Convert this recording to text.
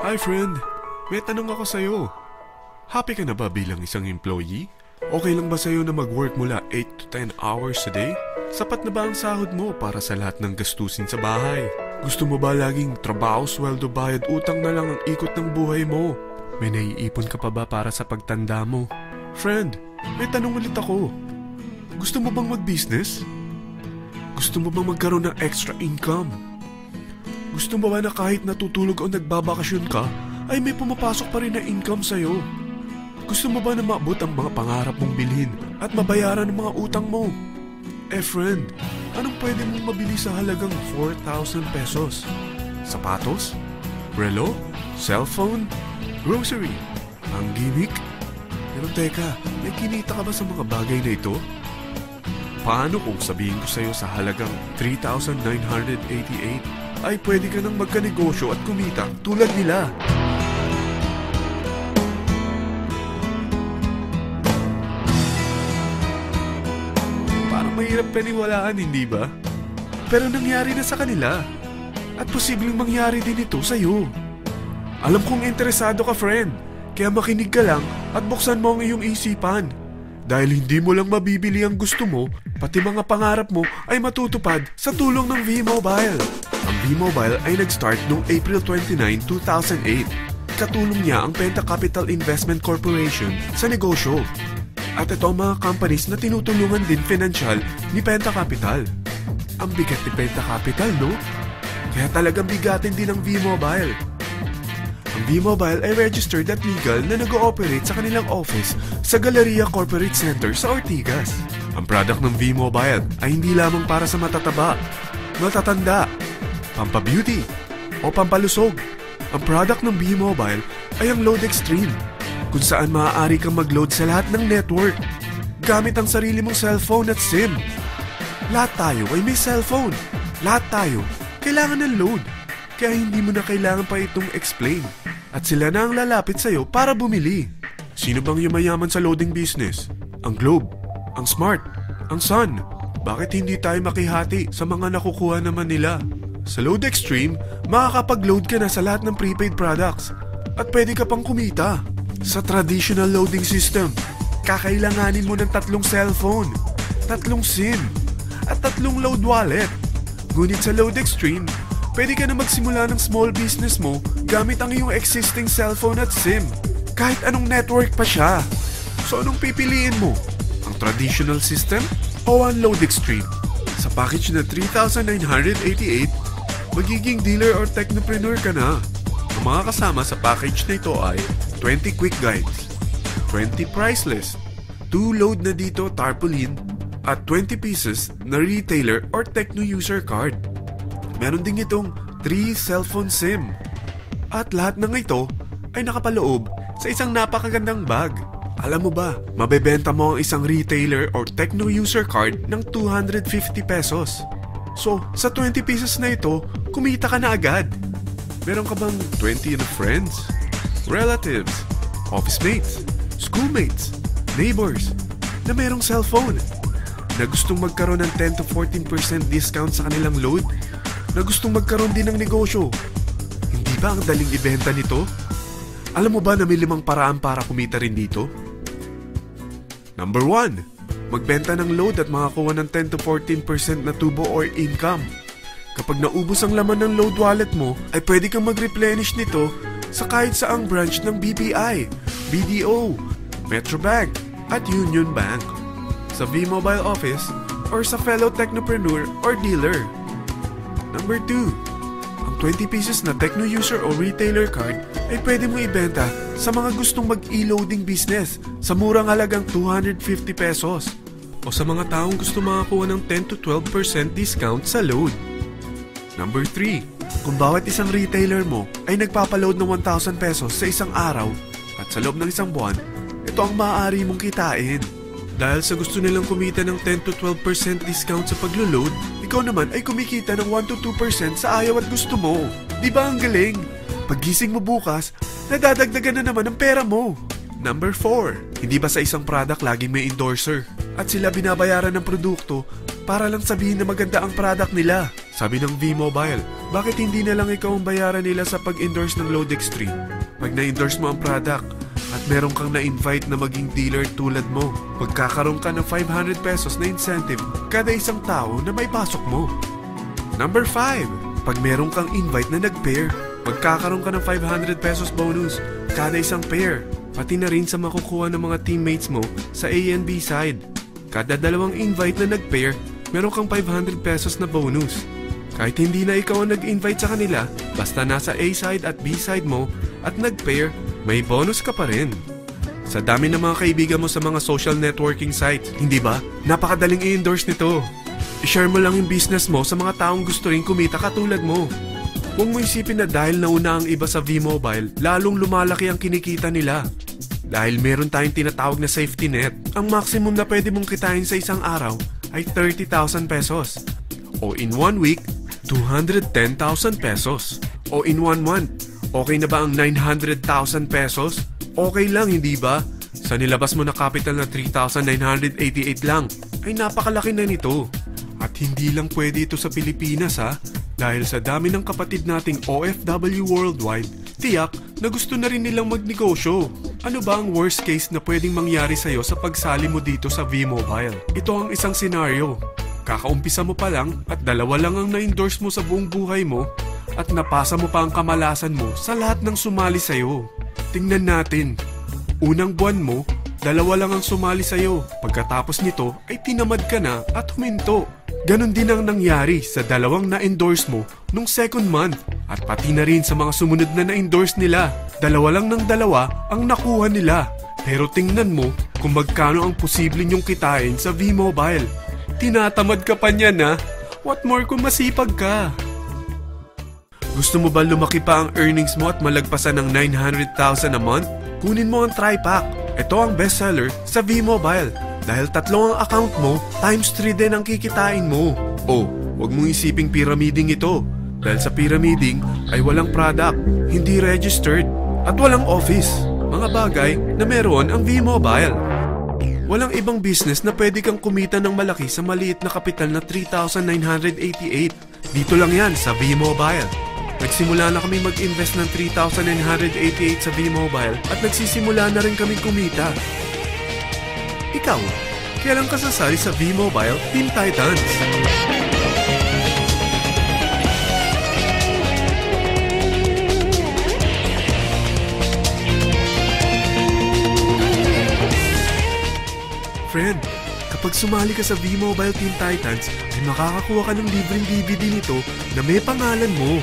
Hi friend, may tanong ako sa'yo. Happy ka na ba bilang isang employee? Okay lang ba sa'yo na mag-work mula 8 to 10 hours a day? Sapat na ba ang sahod mo para sa lahat ng gastusin sa bahay? Gusto mo ba laging trabaho, sweldo, bayad, utang na lang ang ikot ng buhay mo? May naiipon ka pa ba para sa pagtanda mo? Friend, may tanong ulit ako. Gusto mo bang mag-business? Gusto mo bang magkaroon ng extra income? Gusto mo ba na kahit natutulog o nagbabakasyon ka, ay may pumapasok pa rin na income sa'yo? Gusto mo ba na maabot ang mga pangarap mong bilhin at mabayaran ang mga utang mo? Friend, anong pwede mong mabili sa halagang 4,000 pesos? Sapatos? Relo? Cellphone? Grocery? Ang gimmick? Pero teka, may kinita ka ba sa mga bagay na ito? Paano kung sabihin ko sa'yo sa halagang 3,988 ay pwede ka nang magkanegosyo at kumita tulad nila? Parang mahirap paniwalaan, hindi ba? Pero nangyari na sa kanila. At posibleng mangyari din ito sa'yo. Alam kong interesado ka, friend. Kaya makinig ka lang at buksan mo ang iyong isipan. Dahil hindi mo lang mabibili ang gusto mo, pati mga pangarap mo ay matutupad sa tulong ng V-Mobile. Ang V-Mobile ay nag-start noong April 29, 2008. Katulong niya ang Penta Capital Investment Corporation sa negosyo. At ito ang mga companies na tinutulungan din financial ni Penta Capital. Ang bigat ni Penta Capital, no? Kaya talagang bigatin din ang V-Mobile. Ang V-Mobile ay registered at legal na nag-ooperate sa kanilang office sa Galleria Corporate Center sa Ortigas. Ang product ng V-Mobile ay hindi lamang para sa matataba, matatanda, pampabeauty, o pampalusog. Ang product ng V-Mobile ay ang Load Extreme, kung saan maaari kang mag-load sa lahat ng network gamit ang sarili mong cellphone at SIM. Lahat tayo ay may cellphone. Lahat tayo kailangan ng load. Kaya hindi mo na kailangan pa itong explain. At sila na ang lalapit sa'yo para bumili. Sino bang yumayaman sa loading business? Ang Globe, ang Smart, ang Sun. Bakit hindi tayo makihati sa mga nakukuha naman nila? Sa Load Extreme, makakapag-load ka na sa lahat ng prepaid products. At pwede ka pang kumita. Sa traditional loading system, kakailanganin mo ng 3 cellphone, 3 SIM, at 3 load wallet. Ngunit sa Load Extreme, pwede ka na magsimula ng small business mo gamit ang iyong existing cellphone at SIM. Kahit anong network pa siya. So anong pipiliin mo? Ang traditional system o ang Load Extreme? Sa package na 3,988, magiging dealer or technopreneur ka na. Ang mga kasama sa package na ito ay 20 quick guides, 20 price list, 2 load na dito tarpaulin, at 20 pieces na retailer or techno user card. Meron din itong 3 cellphone SIM. At lahat ng ito ay nakapaloob sa isang napakagandang bag. Alam mo ba, mabebenta mo ang isang retailer or techno user card ng 250 pesos. So, sa 20 pieces na ito, kumita ka na agad. Meron ka bang 20 na friends, relatives, office mates, schoolmates, neighbors na merong cellphone? Na gustong magkaroon ng 10 to 14% discount sa kanilang load? Na gustong magkaroon din ng negosyo? Hindi ba ang daling ibenta nito? Alam mo ba na may 5 paraan para kumita rin dito? Number 1. Magbenta ng load at makakuha ng 10 to 14% na tubo or income. Kapag naubos ang laman ng load wallet mo, ay pwede kang mag-replenish nito sa kahit saang branch ng BPI, BDO, Metrobank, at Union Bank. Sa V-Mobile office or sa fellow technopreneur or dealer. Number 2. Ang 20 pieces na techno user o retailer card ay pwede mo ibenta sa mga gustong mag-e-loading business sa murang halagang 250 pesos o sa mga taong gusto makakuha ng 10 to 12% discount sa load. Number 3. Kung bawat isang retailer mo ay nagpapaload ng 1,000 pesos sa isang araw at sa loob ng isang buwan, ito ang maaari mong kitain. Dahil sa gusto nilang kumita ng 10 to 12% discount sa paglo-load, ikaw naman ay kumikita ng 1 to 2% sa ayaw at gusto mo. Di ba ang galing? Paggising mo bukas, nadadagdagan na naman ang pera mo. Number 4. Hindi ba sa isang product laging may endorser? At sila binabayaran ng produkto para lang sabihin na maganda ang product nila. Sabi ng V-Mobile, bakit hindi na lang ikaw ang bayaran nila sa pag-endorse ng Load Extreme? Pag na-endorse mo ang product at meron kang na-invite na maging dealer tulad mo, magkakaroon ka ng 500 pesos na incentive kada isang tao na may pasok mo. Number 5. Pag meron kang invite na nag-pair, magkakaroon ka ng 500 pesos bonus kada isang pair, pati na rin sa makukuha ng mga teammates mo sa A and B side. Kada dalawang invite na nag-pair, meron kang 500 pesos na bonus. Kahit hindi na ikaw ang nag-invite sa kanila, basta nasa A side at B side mo at nag-pair, may bonus ka pa rin. Sa dami ng mga kaibigan mo sa mga social networking sites, hindi ba? Napakadaling i-endorse nito. I-share mo lang yung business mo sa mga taong gusto rin kumita katulad mo. Huwag mo isipin na dahil nauna ang iba sa V-Mobile, lalong lumalaki ang kinikita nila. Dahil meron tayong tinatawag na safety net, ang maximum na pwede mong kitain sa isang araw ay 30,000 pesos. O in 1 week, 210,000 pesos. O in 1 month, okay na ba ang 900,000 pesos? Okay lang, hindi ba? Sa nilabas mo na capital na 3,988 lang, ay napakalaki na nito. At hindi lang pwede ito sa Pilipinas ha, dahil sa dami ng kapatid nating OFW worldwide, tiyak na gusto na rin nilang magnegosyo. Ano ba ang worst case na pwedeng mangyari sa'yo sa pagsali mo dito sa V-Mobile? Ito ang isang senaryo. Kakaumpisa mo pa lang at 2 lang ang na-endorse mo sa buong buhay mo at napasa mo pa ang kamalasan mo sa lahat ng sumali sa'yo. Tingnan natin. Unang buwan mo, 2 lang ang sumali sa'yo. Pagkatapos nito ay tinamad ka na at huminto. Ganon din ang nangyari sa 2 na-endorse mo nung second month at pati na rin sa mga sumunod na na-endorse nila. 2 lang ng 2 ang nakuha nila. Pero tingnan mo kung magkano ang posible nyong kitain sa V-Mobile. Tinatamad ka pa niyan ha? What more kung masipag ka? Gusto mo ba lumaki pa ang earnings mo at malagpasan ng 900,000 a month? Kunin mo ang TriPack. Ito ang bestseller sa V-Mobile. Dahil 3 ang account mo, times 3 din ang kikitain mo. Oh, huwag mong isiping pyramiding ito. Dahil sa pyramiding ay walang product, hindi registered, at walang office. Mga bagay na meron ang V-Mobile. Walang ibang business na pwede kang kumita ng malaki sa maliit na kapital na 3,988. Dito lang yan sa V-Mobile. Nagsimula na kami mag-invest ng 3,988 sa V-Mobile at nagsisimula na rin kami kumita. Ikaw, kailan ka sasali sa V-Mobile Team Titans? Friend, kapag sumali ka sa V-Mobile Team Titans, ay makakakuha ka ng libreng DVD nito na may pangalan mo.